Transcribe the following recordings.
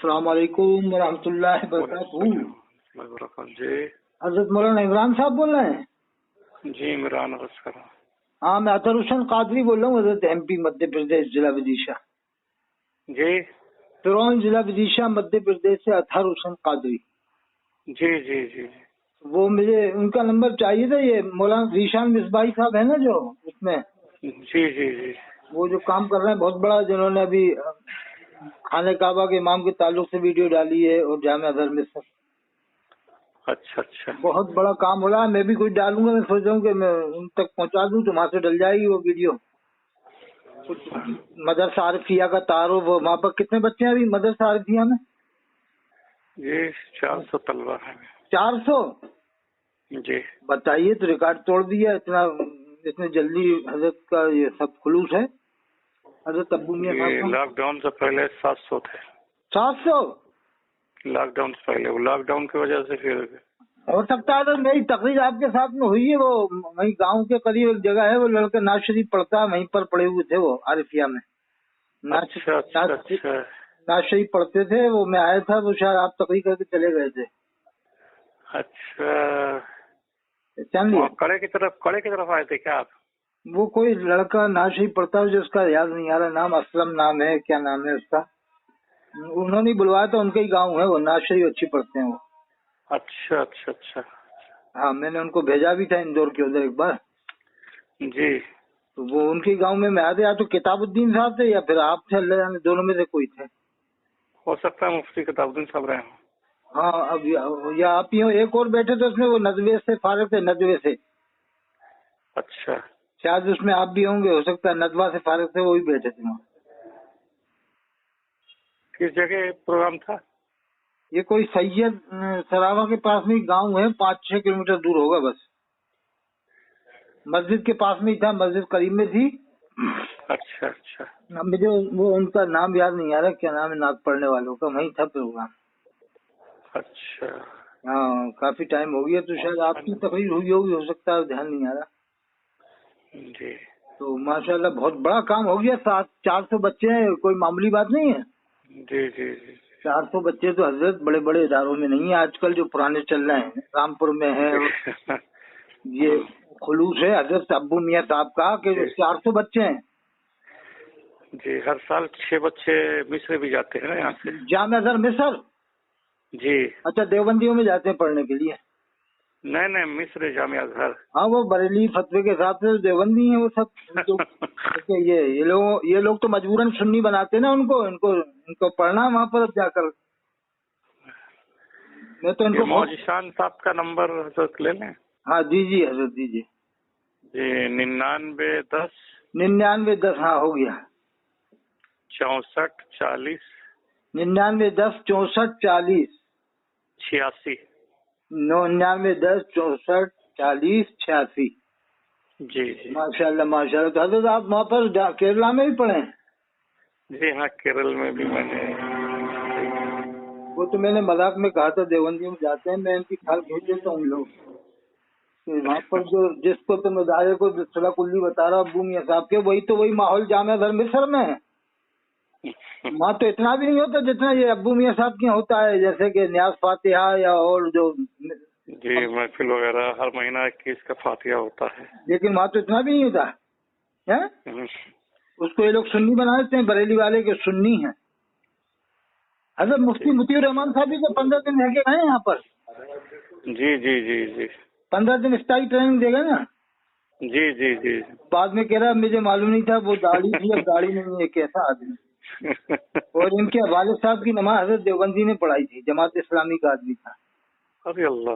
अस्सलाम वालेकुम वरहमतुल्लाहि वबरकातुहू। जी हजरत मौलाना इमरान साहब बोल रहे हैं? जी, इमरान अर्ज कर रहा हूँ। हाँ, मैं अतहर हुसैन कादरी बोल रहा हूँ, हजरत MP मध्य प्रदेश जिला विदिशा। जी फिरौन जिला विदिशा मध्य प्रदेश से अतहर हुसैन कादरी। जी जी जी वो मुझे उनका नंबर चाहिए था, ये मौलाना ज़ीशान मिसबाही साहब है ना जो उसमें, जी जी जी वो जो काम कर रहे हैं बहुत बड़ा, जिन्होंने अभी खाने काबा के इमाम के ताल्लुक से वीडियो डाली है और जामिया अज़हर में सब अच्छा अच्छा बहुत बड़ा काम हो रहा है। मैं भी कुछ डालूंगा, मैं सोच रहा हूँ कि मैं उन तक पहुँचा दूँ तो वहाँ से डल जाएगी वो वीडियो। कुछ मदरसा आरिफिया का तारुफ, वहाँ पर कितने बच्चे हैं अभी मदरसा आरिफिया में? ये 400 तलवा है। 400? जी बताइए, तो रिकॉर्ड तोड़ दिया इतना, इतने जल्दी हजरत का ये सब खुलूस है हजरत अब्बू मियां ये साहब का। लॉकडाउन से पहले 700 थे। 700? लॉकडाउन से पहले, वो लॉकडाउन की वजह से फिर हो सकता है तो मेरी तकरीर आपके साथ में हुई है, वो वही गांव के करीब एक जगह है, वो लड़का नाज शरीफ पढ़ता है, वहीं पर पड़े हुए थे वो आरिफिया में। अच्छा अच्छा अच्छा नाज शरीफ पढ़ते थे वो, मैं आया था, वो शायद आप तकरीर करके चले गए थे। अच्छा, जान लिया? कड़े की तरफ आए थे क्या आप? वो कोई लड़का नाज शरीफ पढ़ता है, जो उसका याद नहीं आ रहा नाम, असलम नाम है, क्या नाम है उसका, उन्होंने ही बुलवाया था, उनका ही गाँव है वो, नाज शरीफ अच्छी पढ़ते हैं वो। अच्छा अच्छा अच्छा हाँ, मैंने उनको भेजा भी था इंदौर के उधर एक बार, जी। तो वो उनके गांव में मैं आया था, या तो किताबुद्दीन साहब थे या फिर आप थे, अल्लाह जाने, दोनों में से कोई थे। हो सकता है मुफ्ती किताबुद्दीन साहब रहे हों। हाँ, अब या आप ही हो, एक और बैठे थे उसमें, वो नदवे से फारिग थे, नदवे से, अच्छा, शायद उसमें आप भी होंगे, हो सकता है नदवा से फारिग थे, वो भी बैठे थे वहाँ। किस जगह प्रोग्राम था? ये कोई सैयद सरावा के पास में गांव है, 5-6 किलोमीटर दूर होगा बस, मस्जिद के पास में ही था, मस्जिद करीब में थी। अच्छा अच्छा अब मुझे वो उनका नाम याद नहीं आ रहा, क्या नाम है नाक पढ़ने वालों का, वहीं था प्रोग्राम। अच्छा हाँ, काफी टाइम हो गया, तो शायद आपकी तकरीर हुई होगी, हो सकता है, ध्यान नहीं आ रहा। जी तो माशाल्लाह बहुत बड़ा काम हो गया, 400 बच्चे हैं, कोई मामूली बात नहीं है। जी जी जी 400 बच्चे तो हजरत बड़े बड़े इदारों में नहीं है आजकल, जो पुराने चल रहे हैं, रामपुर में है, और ये खुलूस है हजरत अब्बू मियां साहब का, कि 400 बच्चे हैं। जी, हर साल 6 बच्चे मिस्र भी जाते हैं ना यहाँ से। जामिया अज़हर मिस्र? जी अच्छा, देवबंदियों में जाते हैं पढ़ने के लिए? नहीं नहीं, मिस्र जामिया अज़हर। हाँ, वो बरेली फतवे के हिसाब से देवबंदी है वो सब। तो ये लोग तो मजबूरन सुन्नी बनाते हैं ना उनको, इनको पढ़ना वहाँ पर जाकर। मैं तो इनको मौजिशान साहब का नंबर हजरत ले लें? हाँ दीजिए हजरत, दीजिए। जी, 9910 9910, हाँ हो गया। 64 40 9910 64 40 86। 9910 64 40 86। जी जी माशाल्लाह माशाल्लाह। तो हजरत आप वहाँ पर केरला में भी पढ़े हैं? जी हाँ, केरल में भी मैंने। वो तो मैंने मजाक में कहा था, देवबंदियों में जाते हैं, मैं इनकी खाल खींच देता हूँ लोग। तो वहाँ पर जो जिसको तुम इदारे को सला कुल्ली बता रहा अब्बू मियां साहब के, वही माहौल जामिया अज़हर मिस्र में है। वहाँ तो इतना भी नहीं होता जितना ये अब्बू मियां साहब के यहाँ होता है, जैसे कि न्याज फातिहा या और जो। जी, महफिल वगैरह हर महीना 21 का फातिहा होता है, लेकिन वहाँ तो इतना भी नहीं होता है। उसको ये लोग सुन्नी बना देते हैं, बरेली वाले के सुन्नी हैं। हजरत मुफ्ती मुतीउर रहमान साहब भी तो 15 दिन रह के गए यहाँ पर। जी जी जी जी 15 दिन स्टाइल ट्रेनिंग देगा ना। जी जी जी बाद में कह रहा मुझे मालूम नहीं था वो दाढ़ी थी, अब दाढ़ी नहीं है, कैसा आदमी। और इनके वालिद साहब की नमाज हजरत देवबंदी ने पढ़ाई थी, जमात इस्लामी का आदमी था। अरे अल्लाह।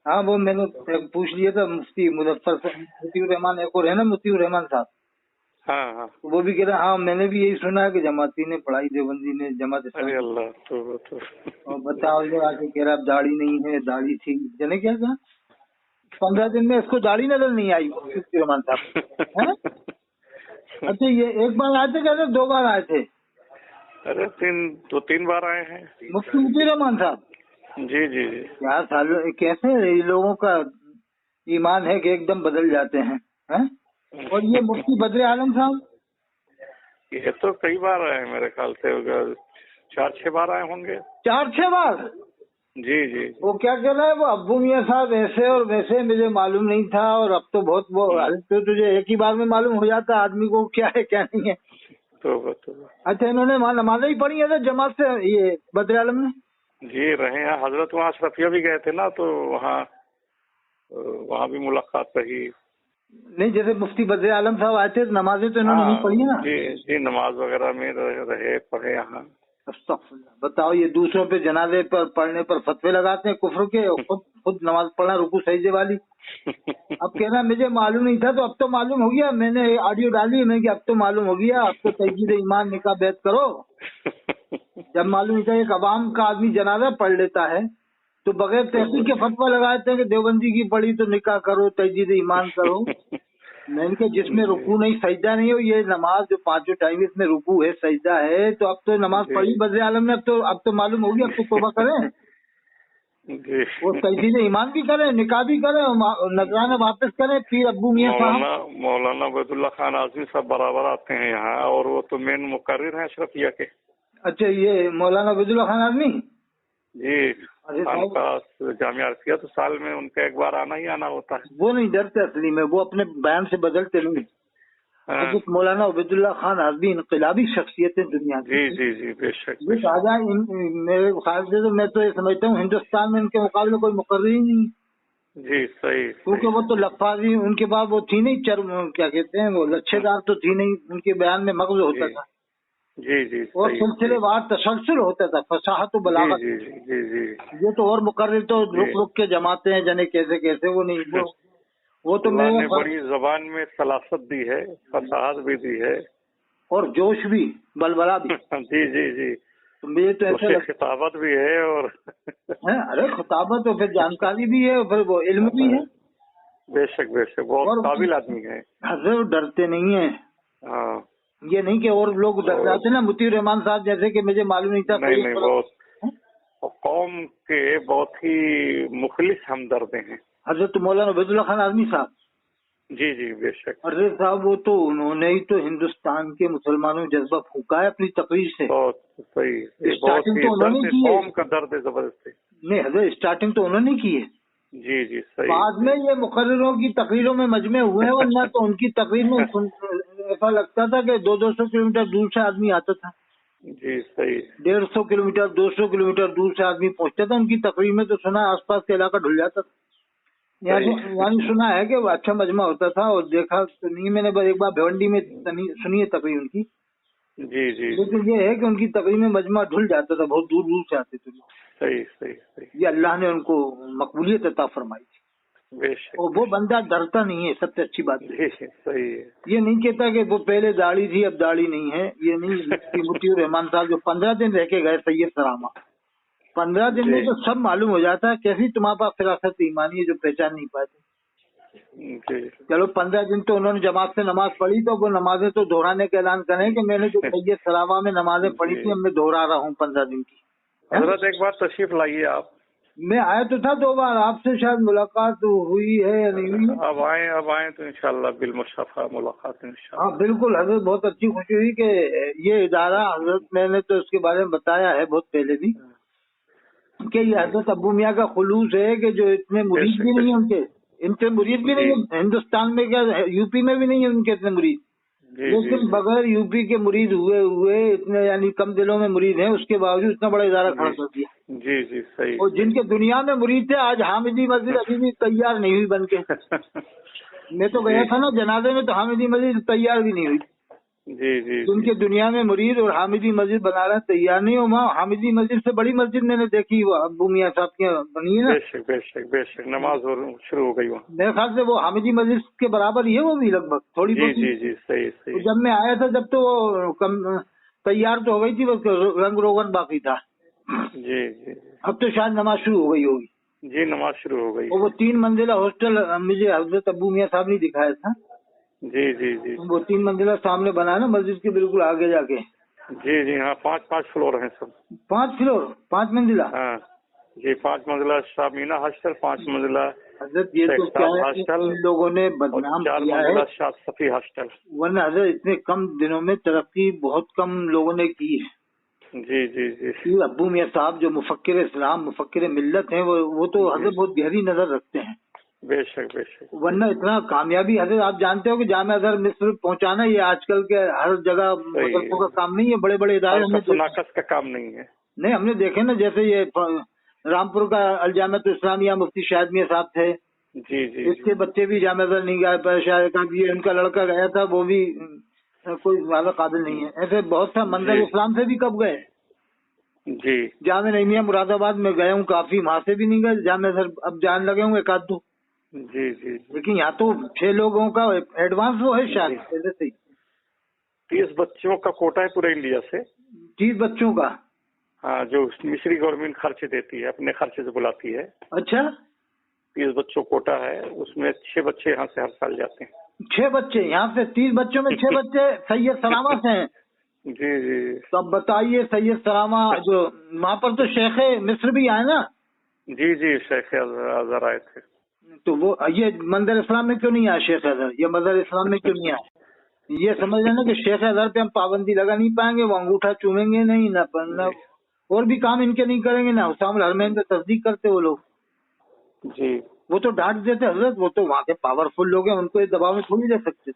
हाँ, वो मैंने पूछ लिया था, मुफ्ती मुजफ्फर से, मुतीउर रहमान एक और है ना, मुतीउर रहमान साहब। हाँ हाँ, वो भी कह रहा हाँ मैंने भी यही सुना है कि जमाती ने पढ़ाई, देवबंदी ने, जमात इस्लामी। अरे अल्लाह। तो और बताओ जो आके कह रहा अब दाढ़ी नहीं है, दाढ़ी थी, जाने क्या था। 15 दिन में इसको दाढ़ी नजर नहीं आई मुफ्ती रहमान साहब है। अच्छा, ये एक बार आए थे क्या, 2 बार आए थे? अरे 3 बार आए हैं मुफ्ती मुतीउर रहमान साहब। जी जी जी यार सालों कैसे ये लोगों का ईमान है कि एकदम बदल जाते हैं? और ये मुफ्ती बद्र आलम साहब, ये तो कई बार आए हैं मेरे ख्याल से, 4-6 बार आए होंगे। 4-6 बार? जी जी। वो क्या कह रहा है वो अब्बू मियाँ साहब ऐसे और वैसे, मुझे मालूम नहीं था, और अब तो बहुत वो तो तुझे एक ही बार में मालूम हो जाता आदमी को क्या है क्या नहीं है। तो अच्छा, इन्होंने वहाँ नमाजें ही पढ़ी है ना जमात से, ये बद्र आलम ने? जी रहे हैं हजरत, वहाँ अशरफिया भी गए थे ना, तो वहाँ भी मुलाकात रही। नहीं, जैसे मुफ्ती बद्र आलम साहब आए थे, नमाजें तो इन्होंने नहीं पढ़ी है ना? जी जी, नमाज वगैरह में रहे पढ़े यहाँ। अस्तगफुरुल्लाह। बताओ, ये दूसरों पे जनाजे पर पढ़ने पर फतवे लगाते हैं कुफ्र के, खुद नमाज पढ़ा रुकू सजदे वाली। अब कहना मुझे मालूम नहीं था, तो अब तो मालूम हो गया। मैंने ऑडियो डाली है, मैं कि अब तो मालूम हो गया, अब तो तजदीद ईमान निकाह बैत करो। जब मालूम नहीं था, एक अवाम का आदमी जनाजा पढ़ लेता है तो बगैर तहकीक के फतवा लगाते हैं कि देवबंदी की पढ़ी तो निकाह करो, तजदीद ईमान करो। मैंने कहा जिसमें रुकू नहीं सजदा नहीं हो, ये नमाज जो 5 टाइम इसमें रुकू है सजदा है, तो अब तो नमाज पढ़ी बद्र आलम ने, अब तो मालूम होगी, अब तो तौबा करें, वो तजदीद ईमान भी करें, निकाह भी करें, नजराना वापस करें। पीर अब्बू मियाँ साहब मौलाना अबैदुल्ला खान आजमी सब बराबर आते हैं यहाँ, और वो तो मेन मुकर्रिर हैं अशरफिया के। अच्छा, ये मौलाना अबैदुल्ला खान आजमी जी, जामिया अरसिया, तो साल में उनका एक बार आना ही आना होता है। वो नहीं डरते असली में, वो अपने बयान से बदलते नहीं। हज़रत मौलाना अबैदुल्ला खान आजमी इनकलाबी शख्सियत है दुनिया की। जी जी जी, बेशक। मेरे ख्याल से तो मैं तो ये समझता हूँ हिंदुस्तान में इनके मुकाबले कोई मुकर्रिर ही नहीं। जी सही। क्योंकि वो तो लफाजी, उनके बाद वो थी नहीं, क्या कहते हैं वो, लच्छेदार तो थी नहीं, उनके बयान में मग़ज़ होता था। जी जी, और सिलसिलेवार तसलसल होता था, फसाहत बलागत। जी जी जी जी। ये तो और मुकर्रिर तो रुक रुक के जमाते हैं जने कैसे कैसे, वो नहीं, वो तो मैंने बड़ी जबान में सलासत दी है, फसाहत भी दी है, और जोश भी, बलबला भी। जी जी जी। तो मुझे तो ऐसा खिताबत भी है, और अरे खिताबत, तो फिर जानकारी भी है, और फिर वो इल्म भी है। बेशक बेशक, बहुत काबिल आदमी है। हजरत डरते नहीं है। हाँ, ये नहीं कि और लोग डर जाते ना, मुतीर रहमान साहब जैसे कि मुझे मालूम नहीं था। नहीं नहीं, बहुत कौम के बहुत ही मुखलिस हमदर्द हैं हजरत मौलाना अबैदुल्ला खान आजमी साहब। जी जी बेशक। अरे साहब, वो तो उन्होंने ही तो हिंदुस्तान के मुसलमानों जज्बा फूका है अपनी तकरीर से। बहुत सही, स्टार्टिंग तो उन्होंने की है, कौम का दर्द है जबरदस्त। नहीं हजरत, स्टार्टिंग तो उन्होंने की है। जी जी सही। बाद में ये मुकर्रिरों की तकरीरों में मजमे हुए हैं, वरना तो उनकी तकरीर में ऐसा लगता था कि 200-200 किलोमीटर दूर से आदमी आता था। जी सही। 150 किलोमीटर 200 किलोमीटर दूर से आदमी पहुंचता था उनकी तकरीर में, तो सुना आसपास का इलाका ढुल जाता था। यानी सुना है कि वो अच्छा मजमा होता था, और देखा तो नहीं मैंने, बस एक बार भिवंडी में सुनी है तकरीर उनकी। जी जी। लेकिन ये है कि उनकी तकरीर में मजमा ढुल जाता था, बहुत दूर दूर से आते थे। सही सही सही। ये अल्लाह ने उनको मकबूलियत अता फरमाई थी। बेशक। और वो बंदा डरता नहीं है, सबसे अच्छी बात है। सही है। ये नहीं कहता कि वो पहले दाढ़ी थी अब दाढ़ी नहीं है, ये नहीं। मुफ्ती रहमान साहब जो 15 दिन रह के गए सैयद सरामा, 15 दिन में तो सब मालूम हो जाता है कैसी तुम्हारे पास फिरासत ईमानी है जो पहचान नहीं पाते। चलो 15 दिन तो उन्होंने जमात से नमाज पढ़ी, तो वो नमाजें तो दोहराने का ऐलान करें कि मैंने जो सैयद सरामा में नमाजें पढ़ी थी, अब मैं दोहरा रहा हूँ 15 दिन की। हजरत एक बार तशरीफ लाइए आप। मैं आया तो था 2 बार, आपसे शायद मुलाकात हुई है या नहीं हुई। अब आए तो इंशाल्लाह बिलमुशफ़ा मुलाकात इंशाल्लाह। हाँ बिल्कुल हजरत, बहुत अच्छी खुशी हुई कि ये इदारा, हजरत मैंने तो इसके बारे में बताया है बहुत पहले भी कि ये हजरत अब्बू मियाँ का खुलूस है कि जो इतने मुरीद भी नहीं है इनके मुरीद भी नहीं है हिंदुस्तान में, क्या यूपी में भी नहीं है उनके इतने मुरीद, लेकिन बगैर यूपी के मुरीद हुए इतने, यानी कम दिलों में मुरीद हैं, उसके बावजूद इतना बड़ा इदारा खड़ा कर दिया। जी जी सही। और जिनके दुनिया में मुरीद थे, आज हामिदी मस्जिद अभी भी तैयार नहीं हुई बन के। मैं तो गया था ना जनाजे में, तो हामिदी मस्जिद तैयार भी नहीं हुई। जी जी। जिनके दुनिया में मुरीद और हामिदी मस्जिद बना रहे तैयार नहीं हो, वहाँ हामिदी मस्जिद से बड़ी मस्जिद मैंने देखी, वो अब्बू मियाँ साहब की बनी है ना। बेशक बेशक बेशक, नमाज शुरू हो गई वहाँ। मेरे ख्याल से वो हामिदी मस्जिद के बराबर ही है, वो भी लगभग थोड़ी बहुत। जी जी सही सही। जब मैं आया था जब तो वो तैयार तो हो गई थी, बस रंग रोगन बाकी था। जी जी। अब तो शायद नमाज शुरू हो गई होगी। जी नमाज शुरू हो गई। और वो 3 मंजिला हॉस्टल मुझे हजरत अब्बू मियाँ साहब ने दिखाया था। जी जी जी। वो 3 मंजिला सामने बना ना मस्जिद के बिल्कुल आगे जाके। जी जी हाँ, 5 फ्लोर हैं सब। 5 फ्लोर 5 मंजिला। हाँ जी, 5 मंजिला शामीना हॉस्टल, 5 मंजिला हजरत ये तो क्या है इन लोगों ने बदनाम किया है, सफी हॉस्टल। वरना हजरत इतने कम दिनों में तरक्की बहुत कम लोगों ने की है। जी जी जी پیر ابو میاں صاحب جو مفکر اسلام مفکر ملت ہیں وہ تو حضرت بہت گہری نظر رکھتے ہیں. بے شک بے شک. ورنہ اتنا کامیابی حضرت آپ جانتے ہو کہ جامعہ ازہر مصر پہنچانا یہ آج کل کے ہر جگہ مدرسوں کا کام نہیں ہے. بڑے بڑے ادارے ہم نے ناقص کا کام نہیں ہے. نہیں ہم نے دیکھے نا، جیسے یہ رامپور کا الجامعۃ الاسلامیہ مفتی شاہد میاں صاحب تھے، جی جی اس کے بچے بھی جامعہ ازہر نہیں گئے. شاید یہ ان کا لڑکا گیا تھا، وہ بھی کوئی زیادہ قابل نہیں ہے. ایسے بہت سا منظر اسلام سے بھی کب گئے. جی جامعہ نعیمیہ مراد آباد میں گئے ہوں کافی، وہاں سے بھی نہیں گئے. جامعہ ازہر اب جان لگے ہوں ایک آدھ دو. جی جی. لیکن یہاں تو 6 لوگوں کا ایڈوانس وہ ہے شاید پہلے سے ہی. 30 بچوں کا کوٹا ہے پورے انڈیا سے. 30 بچوں کا؟ ہاں، جو مصری گورنمنٹ خرچ دیتی ہے، اپنے خرچے سے بلاتی ہے. اچھا 30 بچوں کوٹا ہے، اس میں 6 بچے یہاں سے ہر سال جاتے ہیں. 6 بچے یہاں سے؟ 30 بچوں میں 6 بچے سید سلامہ سے ہیں. جی جی. تو اب بتائیے سید سلامہ جو وہاں پر تو شیخ مصر بھی آئے نا. جی جی، شیخ ازہر آئے تھے. تو وہ یہ منظر اسلام میں کیوں نہیں آیا شیخ ازہر؟ یہ مظہر اسلام میں کیوں نہیں آیا؟ یہ سمجھ رہے نا کہ شیخ ازہر پہ ہم پابندی لگا نہیں پائیں گے، وہ انگوٹھا چومیں گے نہیں، نہ اور بھی کام ان کے نہیں کریں گے، نہ حسام الحرمین پہ تصدیق کرتے وہ لوگ. جی وہ تو ڈانٹ دیتے حضرت، وہ تو وہاں کے پاورفل لوگ ہیں، ان کو اس دباؤ میں تھوڑی رہ سکتے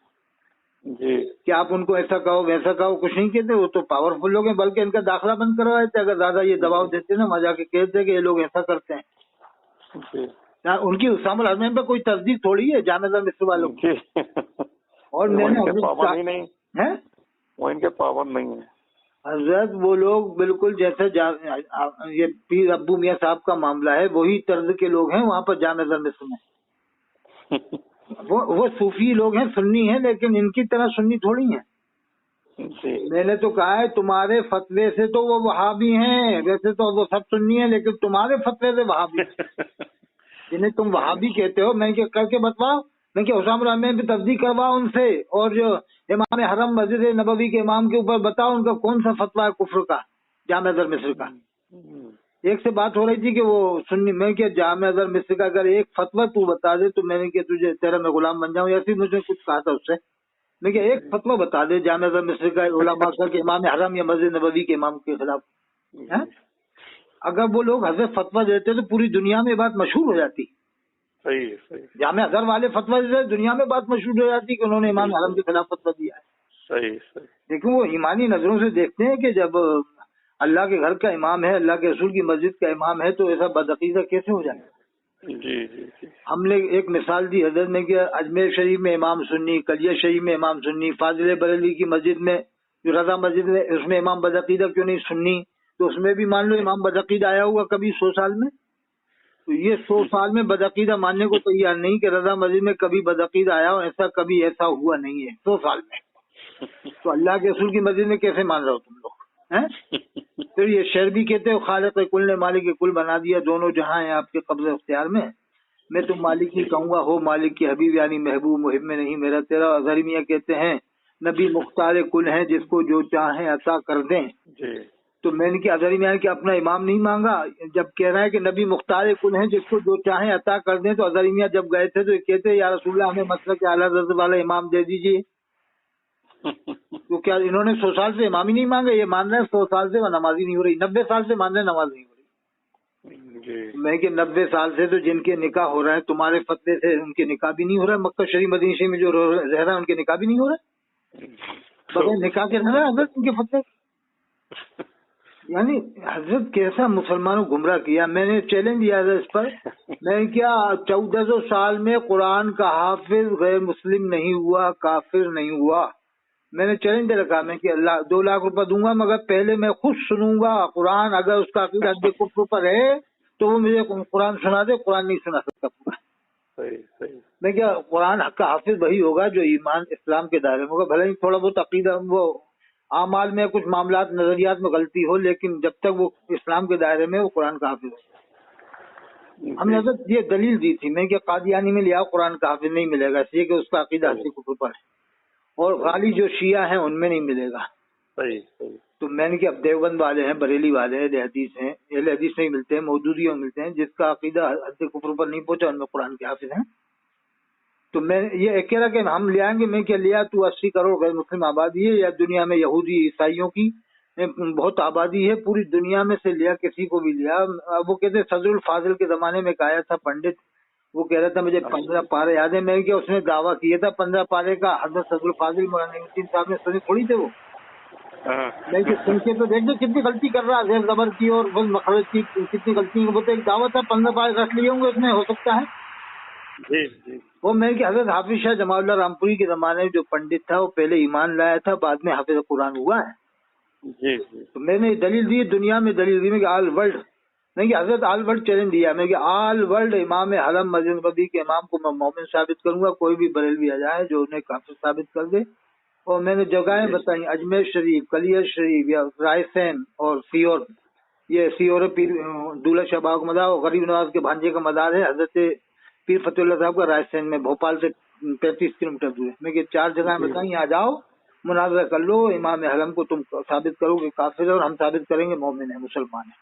جی. کہ آپ ان کو ایسا کہو ویسا کہو، کچھ نہیں کہتے. وہ تو پاورفل لوگ ہیں، بلکہ ان کا داخلہ بند کروا دیتے اگر زیادہ یہ دباؤ دیتے نا. وہاں جا کے کہتے کہ یہ لوگ ایسا کرتے ہیں. جی. ان کی حسام الحرمین پہ کوئی تصدیق تھوڑی ہے جامعہ ازہر مصر والوں کی. اور میں نے وہ ان کے پابند نہیں ہے حضرت، وہ لوگ بالکل جیسے یہ پیر ابو میاں صاحب کا معاملہ ہے وہی طرز کے لوگ ہیں وہاں پر جامعہ ازہر مصر میں. وہ صوفی لوگ ہیں، سنی ہیں، لیکن ان کی طرح سنی تھوڑی ہیں. میں نے تو کہا ہے تمہارے فتوے سے تو وہ وہابی ہیں، ویسے تو وہ سب سنی ہیں، لیکن تمہارے فتوے سے وہابی جنہیں تم وہابی کہتے ہو. میں کر کے بتواؤ، میں کہ حسام الحرمین پہ تصدیق کرواؤ ان سے، اور جو امام حرم مسجد نبوی کے امام کے اوپر بتاؤ ان کا کون سا فتویٰ ہے کفر کا جامعہ ازہر مصر کا. ایک سے بات ہو رہی تھی کہ وہ سنی، میں کہ جامعہ ازہر مصر کا اگر ایک فتویٰ تو بتا دے تو میں نے کہ تجھے تیرا میں غلام بن جاؤں. ایسی مجھے کچھ کہا تھا اس سے. میں کہ ایک فتویٰ بتا دے جامعہ ازہر مصر کا علماء کا کہ امام حرم یا مسجد نبوی کے امام کے خلاف. اگر وہ لوگ حضرت فتویٰ دیتے تو پوری دنیا میں بات مشہور ہو جاتی. صحیح صحیح. جامعہ ازہر والے فتویٰ دیتے دنیا میں بات مشہور ہو جاتی کہ انہوں نے امام حرم کے خلاف فتویٰ دیا ہے. صحیح صحیح. لیکن وہ ایمانی نظروں سے دیکھتے ہیں کہ جب اللہ کے گھر کا امام ہے، اللہ کے رسول کی مسجد کا امام ہے، تو ایسا بدعقیدہ کیسے ہو جائے گا. جی جی جی. ہم نے ایک مثال دی حضرت نے کہ اجمیر شریف میں امام سنی، کلیہ شریف میں امام سنی، فاضل بریلوی کی مسجد میں جو رضا مسجد میں اس میں امام بدعقیدہ کیوں نہیں سنی. تو اس میں بھی مان لو امام بدعقیدہ آیا ہوگا کبھی 100 سال میں. تو یہ 100 سال میں بدعقیدہ ماننے کو تیار نہیں کہ رضا مسجد میں کبھی بدعقیدہ آیا ہو. ایسا کبھی ایسا ہوا نہیں ہے 100 سال میں. تو اللہ کے رسول کی مسجد میں کیسے مان رہے ہو تم لوگ؟ پھر یہ شعر بھی کہتے ہو خالق کل نے مالک کل بنا دیا، دونوں جہاں ہیں آپ کے قبضے اختیار میں. میں تو مالک ہی کہوں گا، ہو مالک کی حبیب یعنی محبوب محب میں نہیں میرا تیرا. ازہری میاں کہتے ہیں نبی مختار کل ہیں جس کو جو چاہیں عطا کر دیں. تو میں نے کہ ازہری میاں کہ اپنا امام نہیں مانگا جب کہہ رہا ہے کہ نبی مختار کل ہیں جس کو جو چاہیں عطا کر دیں. تو ازہری میاں جب گئے تھے تو یہ کہتے یا رسول اللہ ہمیں مسلک اعلیٰ حضرت والا امام دے دیجیے. تو کیا انہوں نے 100 سال سے امام ہی نہیں مانگے؟ یہ مان رہے ہیں 100 سال سے وہ نمازی نہیں ہو رہی، 90 سال سے مان رہے ہیں نماز نہیں ہو رہی. میں کہ 90 سال سے تو جن کے نکاح ہو رہے ہیں تمہارے فتوے سے ان کے نکاح بھی نہیں ہو رہا ہے. مکہ شریف مدینہ شریف میں جو رہ رہے ہیں ان کے نکاح بھی نہیں ہو رہے، بغیر نکاح کے رہ رہے ہیں حضرت ان کے فتوے. یعنی حضرت کیسا مسلمانوں گمراہ کیا. میں نے چیلنج دیا تھا اس پر. میں کیا 1400 سال میں قرآن کا حافظ غیر مسلم نہیں ہوا، کافر نہیں ہوا. میں نے چیلنج دے رکھا میں کہ اللہ 2 لاکھ روپے دوں گا مگر پہلے میں خود سنوں گا قرآن. اگر اس کا عقیدہ حد کفر پر ہے تو وہ مجھے قرآن سنا دے. قرآن نہیں سنا سکتا پورا. میں کیا قرآن حق کا حافظ وہی ہوگا جو ایمان اسلام کے دائرے میں ہوگا. بھلے ہی تھوڑا بہت عقیدہ وہ اعمال میں کچھ معاملات نظریات میں غلطی ہو، لیکن جب تک وہ اسلام کے دائرے میں وہ قرآن کا حافظ ہو. ہم نے حضرت یہ دلیل دی تھی میں کہ قادیانی میں لیا قرآن کا حافظ نہیں ملے گا، اس لیے کہ اس کا عقیدہ حد کفر پر ہے، اور غالی جو شیعہ ہیں ان میں نہیں ملے گا. تو میں نے کہ اب دیوبند والے ہیں، بریلی والے ہیں، اہل حدیث ہیں، اہل حدیث نہیں ملتے ہیں، مودودیوں ملتے ہیں جس کا عقیدہ حد کفر پر نہیں پہنچا ان میں قرآن کے حافظ ہیں. تو میں یہ کہہ رہا کہ ہم لے آئیں گے. میں کیا لیا تو 80 کروڑ غیر مسلم آبادی ہے یا دنیا میں یہودی عیسائیوں کی बहुत आबादी है, पूरी दुनिया में से लिया, किसी को भी लिया। वो कहते सदरुल फाजिल के जमाने में एक आया था पंडित, वो कह रहा था मुझे 15 पारे याद है। मैं क्या, उसने दावा किया था 15 पारे का, हजरत सदरुल फाजिल मौलाना नईमुद्दीन साहब ने सुनी थोड़ी थे वो। मैं कि सुन के तो देख दो कितनी गलती कर रहा है, जेर जबर की और मखरज की कितनी गलती। वो तो एक दावा था 15 पारे रख लिए होंगे उसमें, हो सकता है जी। वो। मैं कि हजरत हाफिज शाह जमाउल्लाह रामपुरी के जमाने में जो पंडित था वो पहले ईमान लाया था, बाद में हाफिज कुरान हुआ है। जी। तो मैंने दलील दी, दुनिया में दलील दी, मैं कि ऑल वर्ल्ड, नहीं कि हजरत ऑल वर्ल्ड चैलेंज दिया, मैं कि ऑल वर्ल्ड इमाम हरम मस्जिद नबी के इमाम को मैं मोमिन साबित करूंगा, कोई भी बरेलवी आ जाए जो उन्हें काफिर साबित कर दे। और मैंने जगहें बताई, अजमेर शरीफ, कलियर शरीफ या रायसेन और सीहोर, ये सीहोर पीर दूल्हा शहबाग का मदार और गरीब नवाज के भांजे का मदार है हजरत पीर फतेहुल्लाह साहब का, रायसेन में, भोपाल से 35 किलोमीटर दूर है। मैं कि 4 जगह बताई, यहाँ जाओ मुनाजरा कर लो, इमाम हरम को तुम साबित करोगे काफिर है और हम साबित करेंगे मोमिन है, मुसलमान है।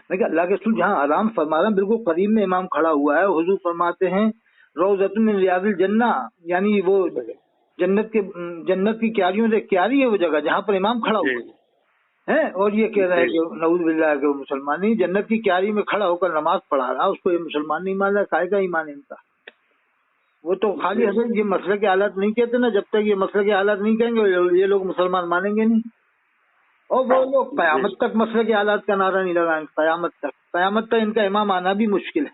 मैं क्या, अल्लाह के रसूल जहाँ आराम फरमा रहे हैं बिल्कुल करीब में इमाम खड़ा हुआ है, हुजूर फरमाते हैं रौज़तुन मिन रियादिल जन्ना, यानी वो जन्नत की क्यारियों से क्यारी है वो जगह जहाँ पर इमाम खड़ा हुआ है। और ये कह रहा है कि नऊज़ बिल्लाह के वो मुसलमान नहीं, जन्नत की क्यारी में खड़ा होकर नमाज पढ़ा रहा, उसको ये मुसलमान नहीं मान रहा, काय का ईमान इनका। वो तो खाली हजरत ये मसले के हालात नहीं कहते ना, जब तक ये मसले के हालात नहीं कहेंगे ये लोग मुसलमान मानेंगे नहीं। और वो लोग कयामत तक मसले के हालात का नारा नहीं लगाएंगे, कयामत तक इनका इमाम आना भी मुश्किल है।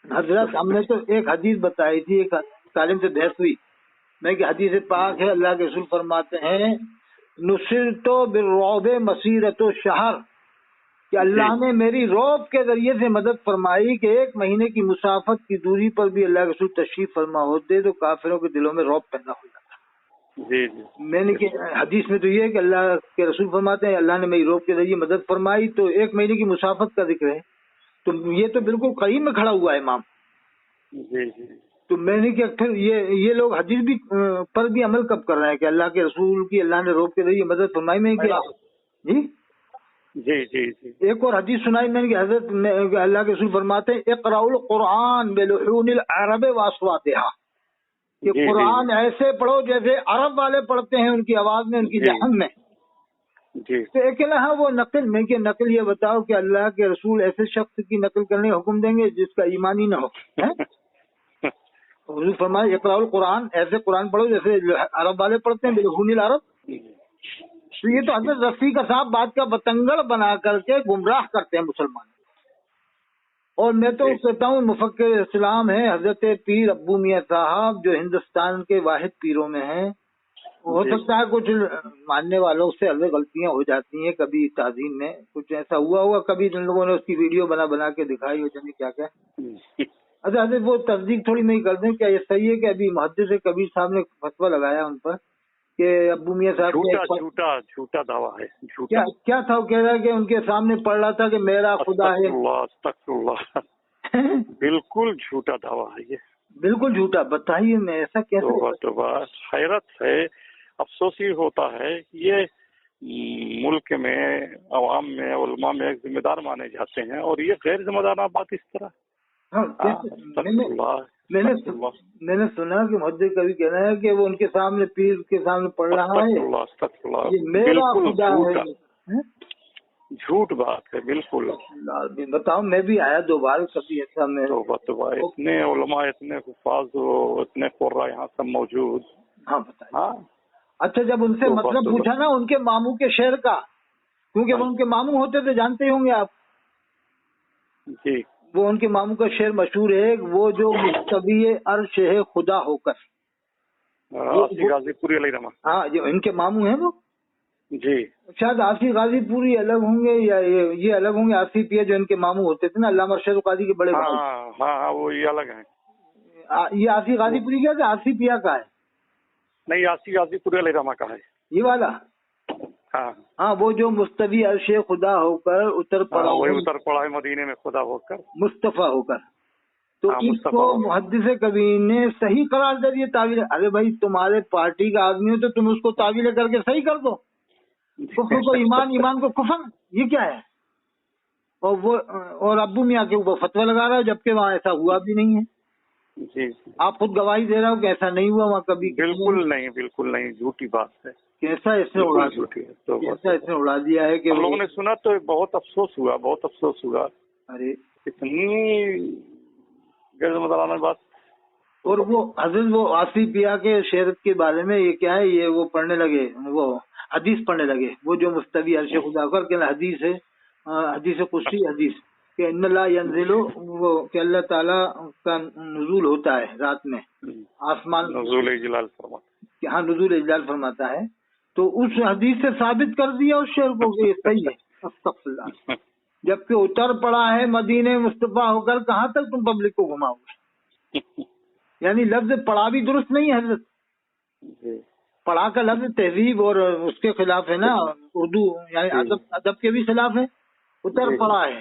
हजरत हमने तो एक हदीस बताई थी, एक तालिम से बहस हुई, मैं कि हदीस पाक है, अल्लाह के रसूल फरमाते हैं नुसिरतो बिर्रौबे मसीरतो शहर, कि अल्लाह ने मेरी रौब के जरिए से मदद फरमाई कि 1 महीने की मुसाफत की दूरी पर भी अल्लाह के रसूल तशरीफ फरमा होते तो काफिरों के दिलों में रौब पैदा हो जाता। जी। मैंने कि हदीस में तो ये है कि अल्लाह के रसूल फरमाते हैं अल्लाह ने मेरी रौब के जरिए मदद फरमाई, तो 1 महीने की मुसाफत का जिक्र है, तो ये तो बिल्कुल करीब में खड़ा हुआ है इमाम। जी। तो मैंने कि फिर ये लोग हदीस भी पर भी अमल कब कर रहे हैं कि अल्लाह के रसूल की अल्लाह ने रौब के जरिए मदद फरमाई में क्या जी। एक और हदीस सुनाई मैंने कि हजरत अल्लाह के रसूल फरमाते हैं इक़राउल कुरान बिलुहूनिल अरब वासवातिहा, कि कुरान ऐसे पढ़ो जैसे अरब वाले पढ़ते हैं, उनकी आवाज में, उनकी लहन में। तो एक हाँ वो नकल में कि नकल ये बताओ कि अल्लाह के रसूल ऐसे शख्स की नकल करने का हुक्म देंगे जिसका ईमान ही ना हो। हुजूर फरमाए इक़राउल कुरान, ऐसे कुरान पढ़ो जैसे अरब वाले पढ़ते हैं, बिलुहूनिल अरब। तो ये तो हजरत रफी का साहब बात का बतंगड़ बना करके गुमराह करते हैं मुसलमान। और मैं तो कहता हूँ मुफक्किर इस्लाम है हजरत पीर अब्बू मियाँ साहब, जो हिंदुस्तान के वाहिद पीरों में हैं। हो सकता है कुछ मानने वालों से अलग गलतियां हो जाती हैं, कभी ताजीम में कुछ ऐसा हुआ होगा, कभी जिन लोगों ने उसकी वीडियो बना के दिखाई हो, जाने क्या क्या। अच्छा वो तस्दीक थोड़ी नहीं कर दें, क्या ये सही है कि अभी मुहद्दिस कबीर साहब ने फतवा लगाया उन पर कि अब्बू मियाँ साहब झूठा दावा है, क्या था, वो कह रहा है कि उनके सामने पढ़ रहा था कि मेरा खुदा है। बिल्कुल झूठा दावा है ये, बिल्कुल झूठा। बताइए मैं ऐसा कैसे? तो बस हैरत है, अफसोस ही होता है। ये मुल्क में, अवाम में, उलमा में एक जिम्मेदार माने जाते हैं और ये गैर जिम्मेदार बात इस तरह। मैंने सुना कि मुहद्दिस कभी कह रहा है कि वो उनके सामने पीर के सामने पढ़ रहा है, ये मेरा खुदा है। झूठ बात है बिल्कुल। बताओ, मैं भी आया 2 बार, कभी ऐसा मैं इतने उलमा, इतने हुफ़ाज़, इतने क़ुर्रा यहाँ सब मौजूद। हाँ बताइए। अच्छा, जब उनसे मतलब पूछा ना उनके मामू के शहर का, क्योंकि वो उनके मामू होते थे, जानते ही होंगे आप जी। वो उनके मामू का शेर मशहूर है, वो जो मुस्तवी अर्श है खुदा होकर, आसिफ गाजीपुरी अलैहिर्रहमा। हाँ, जो इनके मामू हैं वो जी। शायद आसिफ गाजीपुरी अलग होंगे या ये अलग होंगे। आसिफ ये जो इनके मामू होते थे ना, अल्लामा अरशद कादी के बड़े भाई। हाँ, वो ये अलग हैं। ये आसिफ गाजीपुरी क्या था, आसिफ पिया का है? नहीं, आसिफ गाजीपुरी अलैहिर्रहमा का है ये वाला। हाँ, वो जो मुस्तवी अर्श खुदा होकर उतर पड़ा, वही उतर पड़ा है मदीने में खुदा होकर, मुस्तफा होकर। तो इसको मुहद्दिस कबीर ने सही करार दे दिया, तावील। अरे भाई, तुम्हारे पार्टी का आदमी हो तो तुम उसको तावील करके सही कर दो। कुफ्र को ईमान, ईमान को कुफ्र, ये क्या है? और अब्बू मियाँ के ऊपर फतवा लगा रहा है, जबकि वहाँ ऐसा हुआ भी नहीं है। जी। आप खुद गवाही दे रहे हो कि ऐसा नहीं हुआ वहाँ कभी। बिल्कुल नहीं, झूठी बात है। कैसा इसने उड़ा कैसा इसने उड़ा दिया है कि हम लोगों ने सुना तो बहुत अफसोस हुआ। अरे इतनी गैरजिम्मेदाराना बात। और वो हजरत वो आसिफ पिया के शेरत के बारे में ये क्या है, ये वो पढ़ने लगे, वो हदीस पढ़ने लगे, वो जो मुस्तवी अर्श खुदा कर के हदीस है, हदीस कुदसी हदीस कि इन्नल्लाह यंज़िलु, वो कि अल्लाह ताला का नुज़ूल होता है रात में आसमान, नुज़ूल इजलाल फरमाता, हाँ नुज़ूल इजलाल फरमाता है। तो उस हदीस से साबित कर दिया उस शेर को कि ये सही है, अस्तग़फिरुल्लाह। जबकि उतर पड़ा है मदीने मुस्तफा होकर, कहाँ तक तुम पब्लिक को घुमाओगे? यानी लफ्ज पढ़ा भी दुरुस्त नहीं है हजरत, पढ़ा का लफ्ज तहजीब और उसके खिलाफ है ना, उर्दू यानी अदब के भी खिलाफ है। उतर पड़ा है,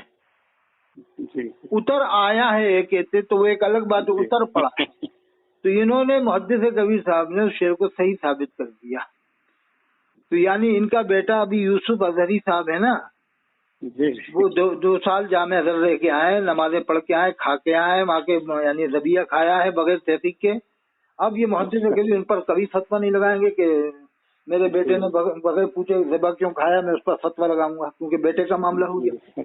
उतर आया है कहते तो वो एक अलग बात है, उतर पड़ा है। तो इन्होंने मुहद्दिस कबीर साहब ने उस शेर को सही साबित कर दिया। तो यानी इनका बेटा अभी यूसुफ अजहरी साहब है ना, वो 2 साल जामे अजहर रह के आए, नमाजें पढ़ के आए, खा के आए, वहाँ के यानी रबिया खाया है बगैर तहकीक के। अब ये मुहद्दिस कबीर इन पर कभी फतवा नहीं लगाएंगे कि मेरे बेटे ने बगैर पूछे ज़िबा क्यों खाया, मैं उस पर फतवा लगाऊंगा, क्योंकि बेटे का मामला हो गया।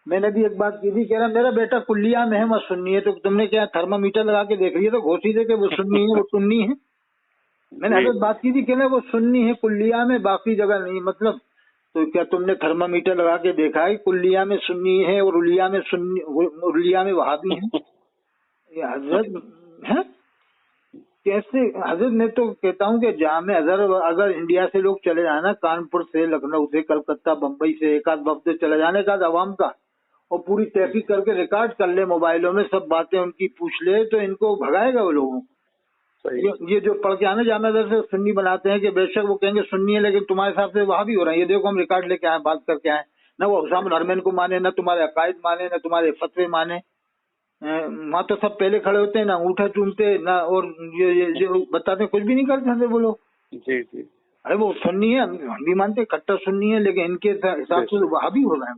मैंने भी एक बात की थी, कह रहा मेरा बेटा कुल्लिया में है, मैं सुन्नी है, तो तुमने क्या थर्मामीटर लगा के देख लिया तो घोषी दे के वो सुन्नी है, वो सुन्नी है। मैंने हजरत बात की थी, कहना वो सुन्नी है कुल्लिया में, बाकी जगह नहीं। मतलब तो क्या तुमने थर्मामीटर लगा के देखा है कुल्लिया में सुन्नी है और उलिया में सुन्नी, उलिया में वहाबी है? ये हजरत है कैसे? हजरत मैं तो कहता हूँ कि जामे अजहर अगर इंडिया से लोग चले जाए ना, कानपुर से, लखनऊ से, कलकत्ता, बम्बई से, एक आध वक्त चले जाने का अवाम का, और पूरी तहकीक करके रिकॉर्ड कर ले मोबाइलों में, सब बातें उनकी पूछ ले, तो इनको भगाएगा वो लोगों। ये जो पढ़ के आने जामे अजहर से सुन्नी बनाते हैं कि बेशक वो कहेंगे सुन्नी है, लेकिन तुम्हारे हिसाब से वहाँ भी हो रहा है, ये देखो हम रिकॉर्ड लेके आए, बात करके आए ना, वो हुसाम हरमैन को माने, ना तुम्हारे अकायद माने, ना तुम्हारे फतवे माने। वहाँ तो सब पहले खड़े होते हैं, ना अंगूठा चूमते, ना और ये बताते, कुछ भी नहीं करते वो लोग। जी। अरे वो सुन्नी है, हम भी मानते कट्टर सुन्नी है, लेकिन इनके हिसाब से वहाँ भी हो रहा है।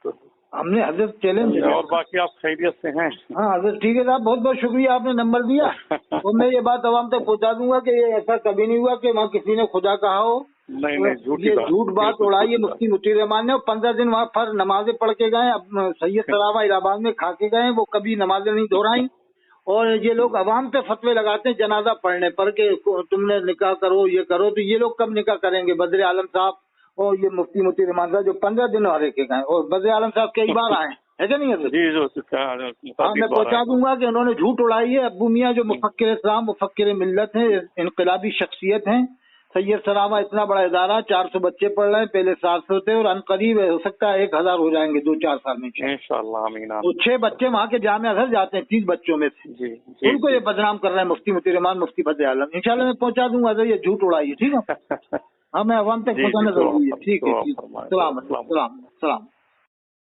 तो हमने हजरत चैलेंज। और बाकी आप खैरियत से हैं? हाँ हजरत ठीक है साहब, बहुत बहुत शुक्रिया, आपने नंबर दिया। और मैं ये बात अवाम तक पहुँचा दूंगा कि ये ऐसा कभी नहीं हुआ कि वहाँ किसी ने खुदा कहा हो। नहीं, झूठ बात उड़ाई है मुफ्ती मुतीर रहमान ने। 15 दिन वहाँ फर्ज नमाजें पढ़ के गए, अब सैयद सरावा इलाहाबाद में खा के गए, वो कभी नमाजें नहीं दोहराई। और ये लोग अवाम पे फतवे लगाते हैं जनाजा पढ़ने पर कि तुमने निकाह करो, ये करो। तो ये लोग कब निकाह करेंगे? बद्र आलम साहब और ये मुफ्ती मुतीर रहमान साहब जो 15 दिन रह के गए, और बद्र आलम साहब कई बार आए है क्या नहीं है? हाँ मैं पहुँचा दूंगा कि उन्होंने झूठ उड़ाई है। अब्बू मियाँ जो मुफक्किर इस्लाम, मुफक्किर मिल्लत है, इनकलाबी शख्सियत हैं। सैयद सरावा इतना बड़ा इदारा, 400 बच्चे पढ़ रहे हैं, पहले 700 थे और अनकरीब हो सकता है 1000 हो जाएंगे 2-4 साल में इंशाअल्लाह। आमीन। वो 6 बच्चे वहाँ के जामे अजहर जाते हैं 30 बच्चों में से। जी, उनको ये बदनाम कर रहे हैं मुफ्ती मुतीर रहमान, मुफ्ती बद्र आलम। इंशाल्लाह मैं पहुँचा दूंगा, ये झूठ उड़ाइए, ठीक है? हाँ मैं अवाम तक पहुँचाना जरूरी है। ठीक है, सलाम।